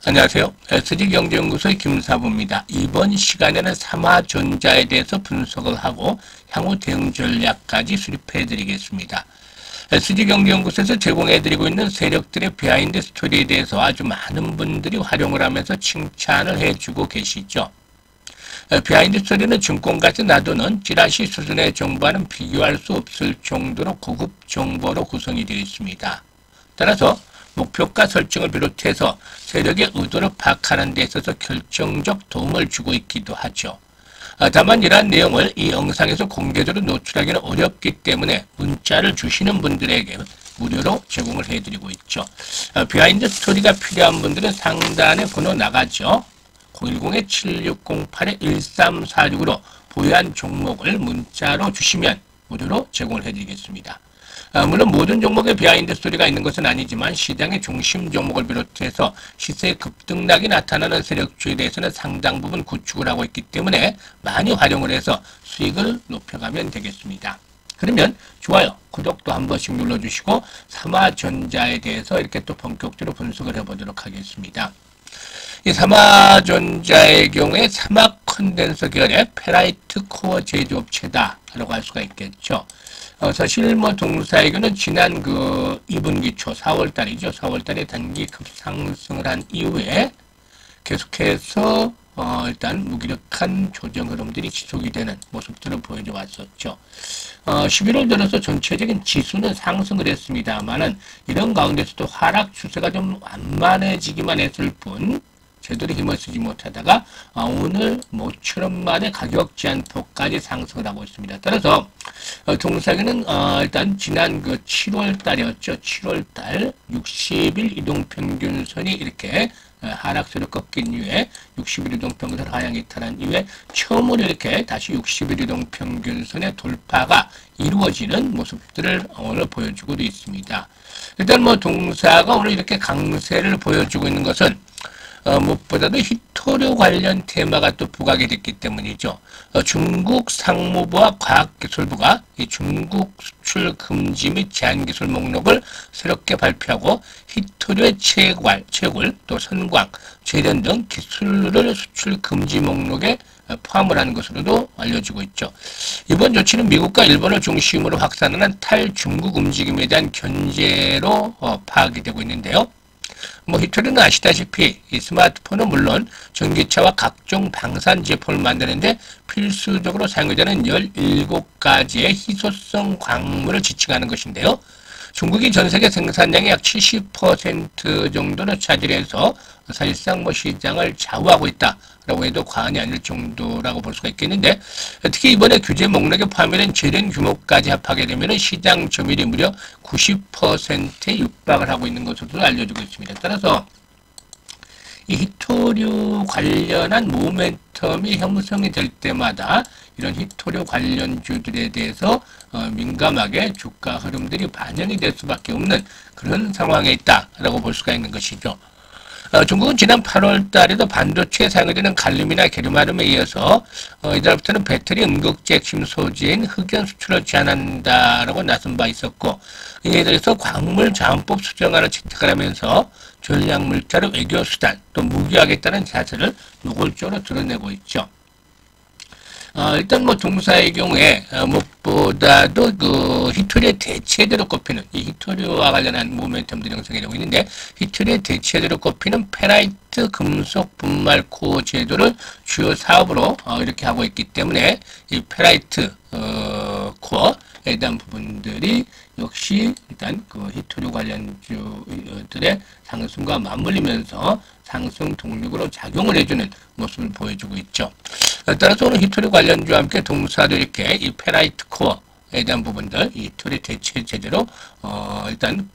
안녕하세요. SG경제연구소의 김사부입니다. 이번 시간에는 삼화전자에 대해서 분석을 하고 향후 대응 전략까지 수립해 드리겠습니다. SG경제연구소에서 제공해 드리고 있는 세력들의 비하인드 스토리에 대해서 아주 많은 분들이 활용을 하면서 칭찬을 해주고 계시죠. 비하인드 스토리는 증권가에서 놔두는 찌라시 수준의 정보와는 비교할 수 없을 정도로 고급 정보로 구성이 되어 있습니다. 따라서 목표가 설정을 비롯해서 세력의 의도를 파악하는 데 있어서 결정적 도움을 주고 있기도 하죠. 다만 이러한 내용을 이 영상에서 공개적으로 노출하기는 어렵기 때문에 문자를 주시는 분들에게 무료로 제공을 해드리고 있죠. 비하인드 스토리가 필요한 분들은 상단에 번호 나가죠. 010-7608-1346으로 보유한 종목을 문자로 주시면 무료로 제공을 해드리겠습니다. 물론 모든 종목에 비하인드 스토리가 있는 것은 아니지만 시장의 중심 종목을 비롯해서 시세 급등락이 나타나는 세력주에 대해서는 상당 부분 구축을 하고 있기 때문에 많이 활용을 해서 수익을 높여가면 되겠습니다. 그러면 좋아요, 구독도 한 번씩 눌러주시고 삼화전자에 대해서 이렇게 또 본격적으로 분석을 해보도록 하겠습니다. 이 삼화전자의 경우에 사막 컨덴서 계열의 페라이트 코어 제조업체다라고 할 수가 있겠죠. 사실 동사이교는 지난 2분기 초 4월달이죠. 4월달에 단기 급상승을 한 이후에 계속해서 일단 무기력한 조정 흐름들이 지속이 되는 모습들을 보여줘 왔었죠. 11월 들어서 전체적인 지수는 상승을 했습니다만은 이런 가운데서도 하락 추세가 좀 완만해지기만 했을 뿐 제대로 힘을 쓰지 못하다가 오늘 모처럼 만에 가격 제한폭까지 상승을 하고 있습니다. 따라서 동사기는 일단 지난 7월 달이었죠. 7월 달 60일 이동평균선이 이렇게 하락세로 꺾인 이후에 60일 이동평균선 하향 이탈한 이후에 처음으로 이렇게 다시 60일 이동평균선의 돌파가 이루어지는 모습들을 오늘 보여주고도 있습니다. 일단 동사가 오늘 이렇게 강세를 보여주고 있는 것은 무엇보다도 히토류 관련 테마가 또 부각이 됐기 때문이죠. 중국 상무부와 과학기술부가 이 중국 수출 금지 및 제한 기술 목록을 새롭게 발표하고 히토류의 채굴, 또 선광, 재련 등 기술을 수출 금지 목록에 포함을 하는 것으로도 알려지고 있죠. 이번 조치는 미국과 일본을 중심으로 확산하는 탈중국 움직임에 대한 견제로 파악이 되고 있는데요. 히토류는 아시다시피 이 스마트폰은 물론 전기차와 각종 방산 제품을 만드는데 필수적으로 사용되는 17가지의 희소성 광물을 지칭하는 것인데요. 중국이 전세계 생산량의 약 70% 정도를 차지해서 사실상 시장을 좌우하고 있다라고 해도 과언이 아닐 정도라고 볼 수가 있겠는데, 특히 이번에 규제 목록에 포함된 재련 규모까지 합하게 되면 시장 점유율이 무려 90%에 육박을 하고 있는 것으로 알려지고 있습니다. 따라서 이 히토류 관련한 모멘텀이 형성이 될 때마다 이런 히토류 관련주들에 대해서 민감하게 주가 흐름들이 반영이 될 수밖에 없는 그런 상황에 있다라고 볼 수가 있는 것이죠. 중국은 지난 8월 달에도 반도체에 사용되는 갈륨이나 게르마늄에 이어서 이달부터는 배터리 음극재 핵심 소재인 흑연 수출을 제한한다라고 나선 바 있었고, 이에 대해서 광물 자원법 수정안을 채택을 하면서 전략 물자로 외교 수단 또 무기하겠다는 자세를 노골적으로 드러내고 있죠. 일단 동사의 경우에 무엇보다도 히토류의 대체제로 꼽히는 이 히토류와 관련한 모멘텀들이 형성이 되고 있는데, 히토류의 대체제로 꼽히는 페라이트 금속 분말 코어 제조를 주요 사업으로 이렇게 하고 있기 때문에 이 페라이트 코어에 대한 부분들이 역시 일단 히토류 관련주들의 상승과 맞물리면서 상승 동력으로 작용을 해주는 모습을 보여주고 있죠. 따라서 오늘 히토류 관련주와 함께 동사도 이렇게 이 페라이트 코어에 대한 부분들, 이 히토류 대체 제재로 일단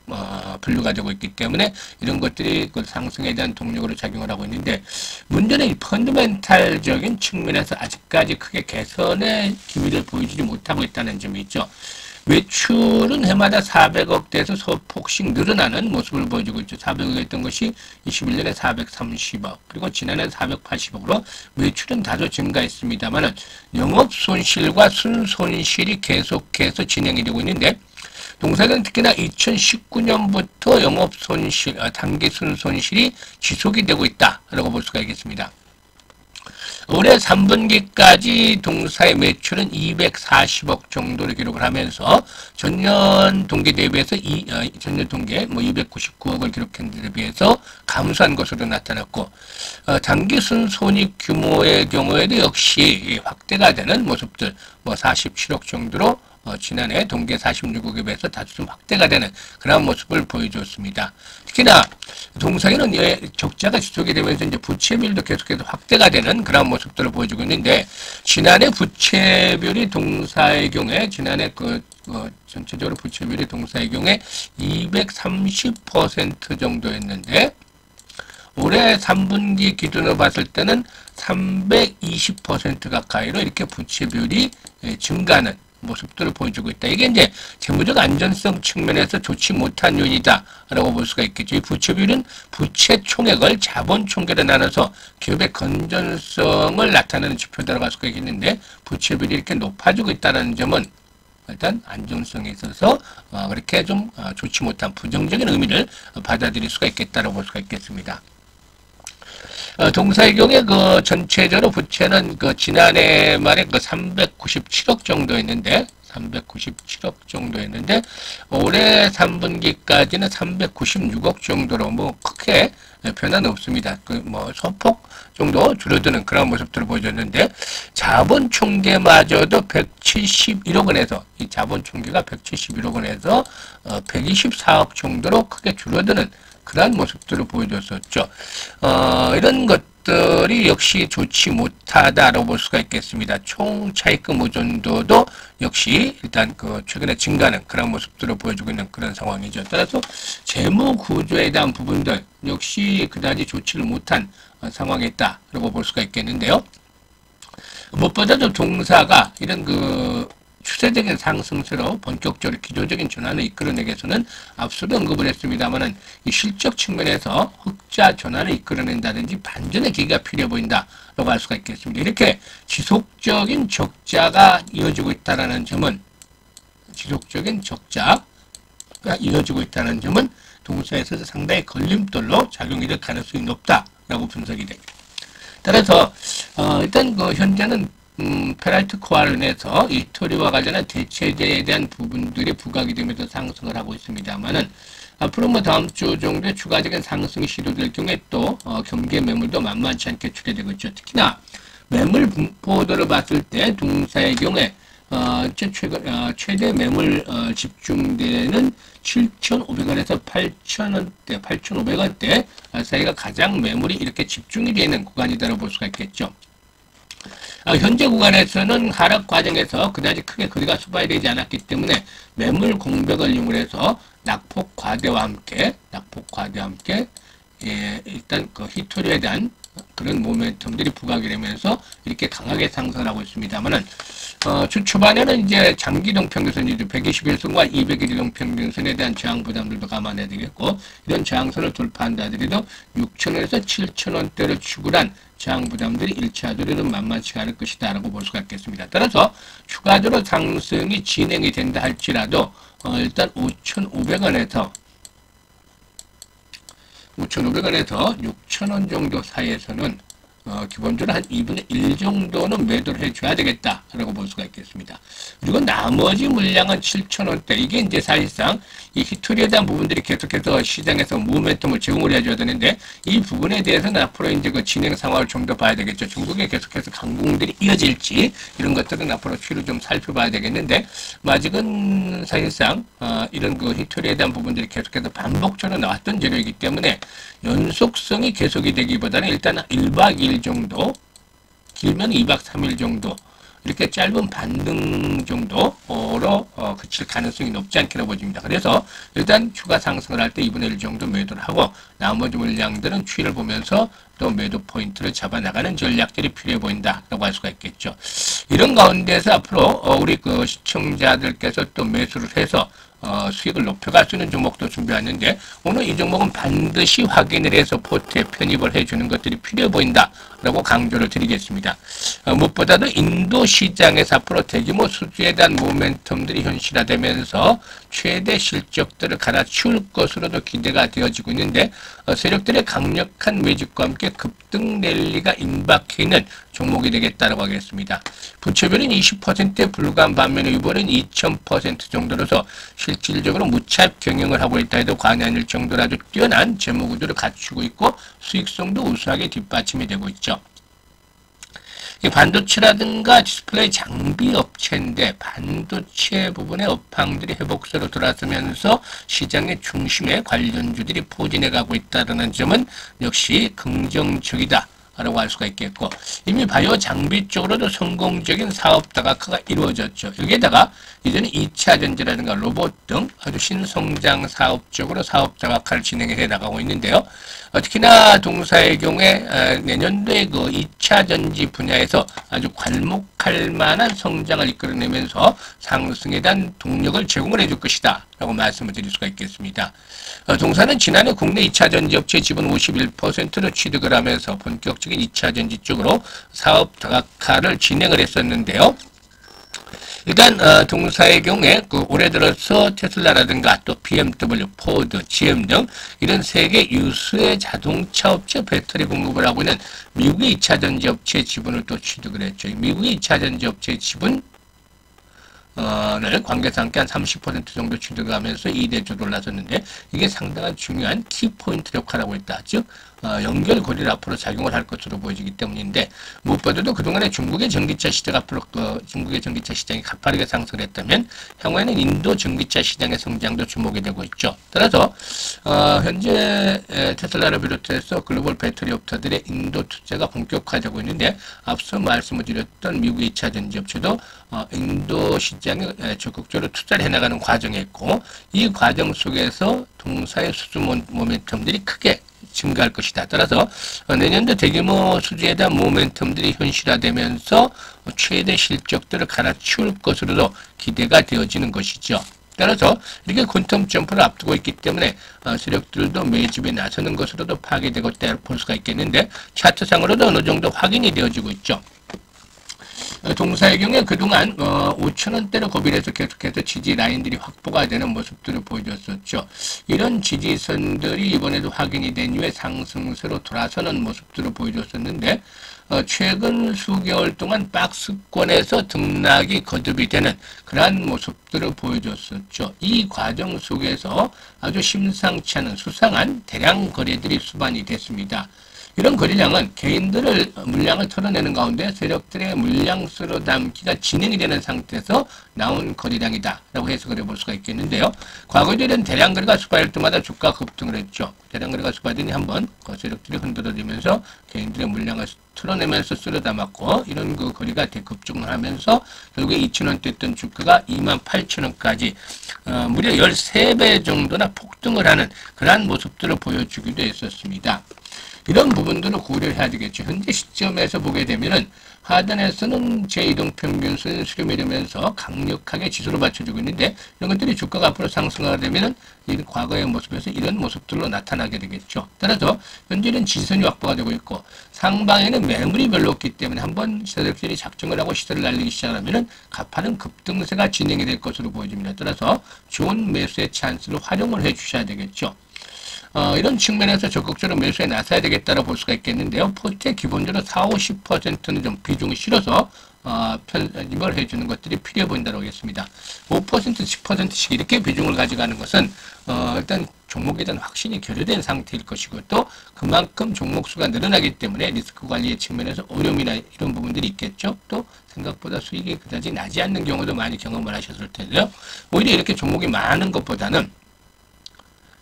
분류가 되고 있기 때문에 이런 것들이 그 상승에 대한 동력으로 작용을 하고 있는데, 문제는 이 펀더멘탈적인 측면에서 아직까지 크게 개선의 기미를 보여주지 못하고 있다는 점이 있죠. 매출은 해마다 400억대에서 소폭씩 늘어나는 모습을 보여주고 있죠. 400억이었던 것이 21년에 430억, 그리고 지난해 480억으로 매출은 다소 증가했습니다만 영업 손실과 순손실이 계속해서 진행이 되고 있는데, 동사는 특히나 2019년부터 영업 손실, 단기순 손실이 지속이 되고 있다라고 볼 수가 있겠습니다. 올해 3분기까지 동사의 매출은 240억 정도를 기록을 하면서 전년 동기 대비해서 전년 동기에 299억을 기록한 데 비해서 감소한 것으로 나타났고, 단기 순손익 규모의 경우에도 역시 확대가 되는 모습들, 47억 정도로 지난해 동기에 46억에 비해서 다소 좀 확대가 되는 그런 모습을 보여줬습니다. 특히나 동사에는 적자가 지속이 되면서 이제 부채비율도 계속해서 확대가 되는 그런 모습들을 보여주고 있는데, 지난해 부채비율이 동사의 경우에 지난해 전체적으로 부채비율이 동사의 경우에 230% 정도였는데, 올해 3분기 기준으로 봤을 때는 320% 가까이로 이렇게 부채비율이 증가하는 모습들을 보여주고 있다. 이게 이제 재무적 안전성 측면에서 좋지 못한 요인이다라고 볼 수가 있겠죠. 이 부채비율은 부채 총액을 자본 총계로 나눠서 기업의 건전성을 나타내는 지표다라고 할 수가 있겠는데, 부채비율이 이렇게 높아지고 있다는 점은 일단 안정성에 있어서 그렇게 좀 좋지 못한 부정적인 의미를 받아들일 수가 있겠다라고 볼 수가 있겠습니다. 동사의 경우에 전체적으로 부채는 지난해 말에 397억 정도였는데, 올해 3분기까지는 396억 정도로 크게 변화는 없습니다. 소폭 정도 줄어드는 그런 모습들을 보여줬는데, 자본 총계마저도 171억 원에서, 이 자본 총계가 171억 원에서 124억 정도로 크게 줄어드는 그러한 모습들을 보여줬었죠. 이런 것들이 역시 좋지 못하다라고 볼 수가 있겠습니다. 총 차입금 의존도도 역시 일단 최근에 증가하는 그런 모습들을 보여주고 있는 그런 상황이죠. 따라서 재무 구조에 대한 부분들 역시 그다지 좋지를 못한 상황에 있다라고 볼 수가 있겠는데요. 무엇보다도 동사가 이런 추세적인 상승세로 본격적으로 기조적인 전환을 이끌어내기 위해서는 앞서도 언급을 했습니다만은 이 실적 측면에서 흑자 전환을 이끌어낸다든지 반전의 계기가 필요해 보인다라고 할 수가 있겠습니다. 이렇게 지속적인 적자가 이어지고 있다는 점은 동사에서 상당히 걸림돌로 작용이 될 가능성이 높다라고 분석이 됩니다. 따라서 일단 현재는 페널티 코알론에서 이토리와 관련한 대체제에 대한 부분들이 부각이 되면서 상승을 하고 있습니다만은 앞으로 다음 주 정도에 추가적인 상승이 시도될 경우에 또 경계 매물도 만만치 않게 추계되고 있죠. 특히나 매물 분포도를 봤을 때 동사의 경우에 최대 매물 집중되는 7,500원에서 8,000원대, 8,500원대 사이가 가장 매물이 이렇게 집중이 되는 구간이다라고 볼 수가 있겠죠. 현재 구간에서는 하락 과정에서 그다지 크게 거리가 수반되지 않았기 때문에 매물 공백을 이용해서 낙폭 과대와 함께 일단 히토리에 대한 그런 모멘텀들이 부각이 되면서 이렇게 강하게 상승하고 있습니다만은 주 초반에는 이제 장기동 평균선이죠. 121선과 201동 평균선에 대한 저항 부담들도 감안해야 되겠고, 이런 저항선을 돌파한다 하더라도 6,000원에서 7,000원대를 추구한 저항 부담들이 1차적으로는 만만치 않을 것이다 라고 볼 수가 있겠습니다. 따라서 추가적으로 상승이 진행이 된다 할지라도 일단 5,500원에서 6,000원 정도 사이에서는 기본적으로 한 2분의 1 정도는 매도를 해줘야 되겠다라고 볼 수가 있겠습니다. 그리고 나머지 물량은 7,000원대. 이게 이제 사실상 이 히토리에 대한 부분들이 계속해서 시장에서 모멘텀을 제공을 해줘야 되는데, 이 부분에 대해서는 앞으로 이제 진행 상황을 좀 더 봐야 되겠죠. 중국에 계속해서 강공들이 이어질지 이런 것들은 앞으로 추이를 좀 살펴봐야 되겠는데, 아직은 사실상 이런 히토리에 대한 부분들이 계속해서 반복적으로 나왔던 재료이기 때문에 연속성이 계속이 되기보다는 일단 1박 2일 정도, 길면 2박 3일 정도, 이렇게 짧은 반등 정도로 그칠 가능성이 높지 않게 보입니다. 그래서 일단 추가 상승을 할 때 2분의 1 정도 매도를 하고, 나머지 물량들은 추이를 보면서 또 매도 포인트를 잡아나가는 전략들이 필요해 보인다라고 할 수가 있겠죠. 이런 가운데서 앞으로 우리 시청자들께서 또 매수를 해서 수익을 높여갈 수 있는 종목도 준비했는데 오늘 이 종목은 반드시 확인을 해서 포트에 편입을 해주는 것들이 필요해 보인다라고 강조를 드리겠습니다. 무엇보다도 인도 시장에서 앞으로 대규모 수주에 대한 모멘텀들이 현실화되면서 최대 실적들을 갈아치울 것으로도 기대가 되어지고 있는데 세력들의 강력한 매집과 함께 급등 랠리가 임박해 있는 종목이 되겠다라고 하겠습니다. 부채비율은 20%에 불과한 반면에 이번엔 2000% 정도로서 실질적으로 무차입 경영을 하고 있다 해도 과언이 아닐 정도로 아주 뛰어난 재무 구조를 갖추고 있고 수익성도 우수하게 뒷받침이 되고 있죠. 이 반도체라든가 디스플레이 장비 업체인데 반도체 부분의 업황들이 회복세로 돌아서면서 시장의 중심에 관련주들이 포진해 가고 있다는 점은 역시 긍정적이다 라고 할 수가 있겠고 이미 바이오 장비 쪽으로도 성공적인 사업 다각화가 이루어졌죠. 여기에다가 이제는 2차 전지라든가 로봇 등 아주 신성장 사업 쪽으로 사업 다각화를 진행해 나가고 있는데요. 특히나 동사의 경우에 내년도에 그 2차 전지 분야에서 아주 괄목할 만한 성장을 이끌어내면서 상승에 대한 동력을 제공을 해줄 것이다 라고 말씀을 드릴 수가 있겠습니다. 동사는 지난해 국내 2차 전지 업체 지분 51%를 취득을 하면서 본격적인 2차 전지 쪽으로 사업 다각화를 진행을 했었는데요. 일단 동사의 경우에 올해 들어서 테슬라라든가 또 BMW, 포드, GM 등 이런 세계 유수의 자동차 업체 배터리 공급을 하고 있는 미국의 2차 전지 업체의 지분을 또 취득을 했죠. 미국의 2차 전지 업체의 지분 를 관계사 함께 한 30% 정도 취득하면서 2대 주도를 나섰는데 이게 상당한 중요한 키포인트 역할을 하고 있다. 즉 연결고리를 앞으로 작용을 할 것으로 보여지기 때문인데 무엇보다도 그동안에 중국의 전기차 시장 앞으로 중국의 전기차 시장이 가파르게 상승을 했다면 향후에는 인도 전기차 시장의 성장도 주목이 되고 있죠. 따라서 현재 테슬라를 비롯해서 글로벌 배터리 업체들의 인도 투자가 본격화되고 있는데 앞서 말씀을 드렸던 미국의 2차 전지업체도 인도 시장에 적극적으로 투자를 해나가는 과정에 있고 이 과정 속에서 동사의 수주 모멘텀들이 크게 증가할 것이다. 따라서 내년도 대규모 수주에 대한 모멘텀들이 현실화되면서 최대 실적들을 갈아치울 것으로도 기대가 되어지는 것이죠. 따라서 이렇게 퀀텀 점프를 앞두고 있기 때문에 세력들도 매집에 나서는 것으로도 파괴되고 볼 수가 있겠는데 차트상으로도 어느 정도 확인이 되어지고 있죠. 동사의 경우에 그동안 5천원대로 고비해서 계속해서 지지 라인들이 확보가 되는 모습들을 보여줬었죠. 이런 지지선들이 이번에도 확인이 된 이후에 상승세로 돌아서는 모습들을 보여줬었는데 최근 수개월 동안 박스권에서 등락이 거듭이 되는 그러한 모습들을 보여줬었죠. 이 과정 속에서 아주 심상치 않은 수상한 대량 거래들이 수반이 됐습니다. 이런 거래량은 개인들을 물량을 털어내는 가운데 세력들의 물량 쓸어 담기가 진행이 되는 상태에서 나온 거래량이다 라고 해석을 해볼 수가 있겠는데요. 과거에 이런 대량 거래가 수반할 때마다 주가 급등을 했죠. 대량 거래가 수반되니 한번 세력들이 흔들어지면서 개인들의 물량을 털어내면서 쓸어 담았고 이런 그 거래가 대급증을 하면서 결국에 2,000원대 했던 주가가 28,000원까지 무려 13배 정도나 폭등을 하는 그러한 모습들을 보여주기도 했었습니다. 이런 부분들을 고려해야 되겠죠. 현재 시점에서 보게 되면은 하단에서는 제2동평균선을 수렴이 되면서 강력하게 지수를 받쳐주고 있는데 이런 것들이 주가가 앞으로 상승하게 되면은 과거의 모습에서 이런 모습들로 나타나게 되겠죠. 따라서 현재는 지선이 확보가 되고 있고 상방에는 매물이 별로 없기 때문에 한번 세력들이 작정을 하고 시세를 날리기 시작하면은 가파른 급등세가 진행이 될 것으로 보여집니다. 따라서 좋은 매수의 찬스를 활용을 해 주셔야 되겠죠. 이런 측면에서 적극적으로 매수에 나서야 되겠다고 볼 수가 있겠는데요. 포트에 기본적으로 40~50%는 좀 비중을 실어서 편입을 해주는 것들이 필요해 보인다고 하겠습니다. 5%, 10%씩 이렇게 비중을 가져가는 것은 일단 종목에 대한 확신이 결여된 상태일 것이고 또 그만큼 종목 수가 늘어나기 때문에 리스크 관리의 측면에서 어려움이나 이런 부분들이 있겠죠. 또 생각보다 수익이 그다지 나지 않는 경우도 많이 경험을 하셨을 텐데요. 오히려 이렇게 종목이 많은 것보다는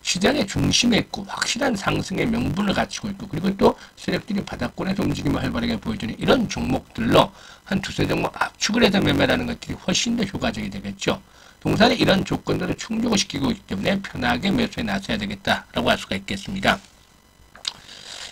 시장의 중심에 있고 확실한 상승의 명분을 갖추고 있고 그리고 또 세력들이 바닥권에서 움직임을 활발하게 보여주는 이런 종목들로 한 두세 종목 압축을 해서 매매하는 것들이 훨씬 더 효과적이 되겠죠. 동사는 이런 조건들을 충족을 시키고 있기 때문에 편하게 매수에 나서야 되겠다라고 할 수가 있겠습니다.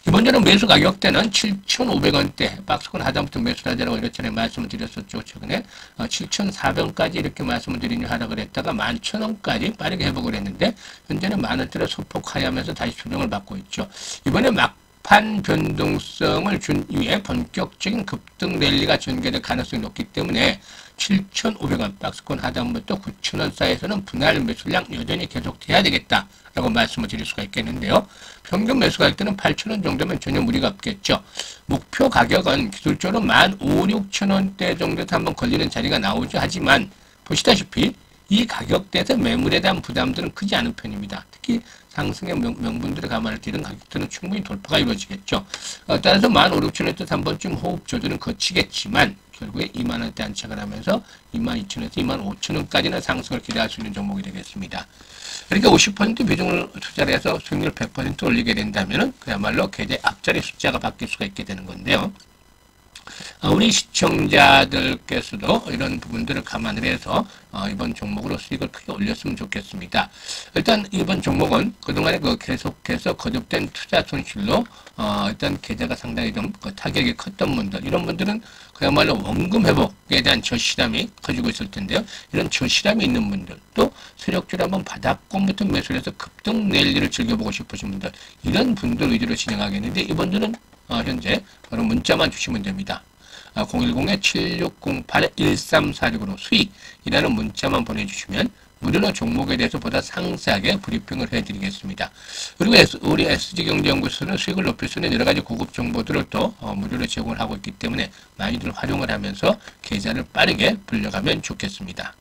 이번 주는 매수 가격대는 7,500원대, 박스권 하단부터 매수를 하자라고 이렇게 말씀을 드렸었죠. 최근에 7,400원까지 이렇게 말씀을 드린 하락을 했다가 11,000원까지 빠르게 회복을 했는데 현재는 만원대로 소폭 하향하면서 다시 조정을 받고 있죠. 이번에 막판 변동성을 준 이후에 본격적인 급등 랠리가 전개될 가능성이 높기 때문에 7,500원 박스권 하단부터 9,000원 사이에서는 분할 매수량 여전히 계속돼야 되겠다라고 말씀을 드릴 수가 있겠는데요. 평균 매수 가격대는 8,000원 정도면 전혀 무리가 없겠죠. 목표 가격은 기술적으로 15,000~16,000원대 정도에서 한번 걸리는 자리가 나오죠. 하지만 보시다시피 이 가격대에서 매물에 대한 부담들은 크지 않은 편입니다. 특히 상승의 명분들을 감안할 때 이런 가격대는 충분히 돌파가 이루어지겠죠. 따라서 15,000원대에서 한 번쯤 호흡 조절은 거치겠지만 결국에 2만원대 안착을 하면서 22,000원에서 25,000원까지는 상승을 기대할 수 있는 종목이 되겠습니다. 그러니까 50% 비중을 투자를 해서 수익률 100% 올리게 된다면 그야말로 계좌의 앞자리 숫자가 바뀔 수가 있게 되는 건데요. 우리 시청자들께서도 이런 부분들을 감안을 해서 이번 종목으로 수익을 크게 올렸으면 좋겠습니다. 일단 이번 종목은 그동안에 계속해서 거듭된 투자 손실로 일단 계좌가 상당히 좀 타격이 컸던 분들, 이런 분들은 그야말로 원금 회복에 대한 저실함이 커지고 있을 텐데요. 이런 저실함이 있는 분들, 또 세력주를 한번 바닥권부터 매수를 해서 급등 랠리를 즐겨보고 싶으신 분들, 이런 분들 위주로 진행하겠는데 이분들은 현재 바로 문자만 주시면 됩니다. 010-7608-1346으로 수익이라는 문자만 보내주시면 무료로 종목에 대해서 보다 상세하게 브리핑을 해드리겠습니다. 그리고 우리 SG경제연구소는 수익을 높일 수 있는 여러 가지 고급 정보들을 또 무료로 제공을 하고 있기 때문에 많이들 활용을 하면서 계좌를 빠르게 불려가면 좋겠습니다.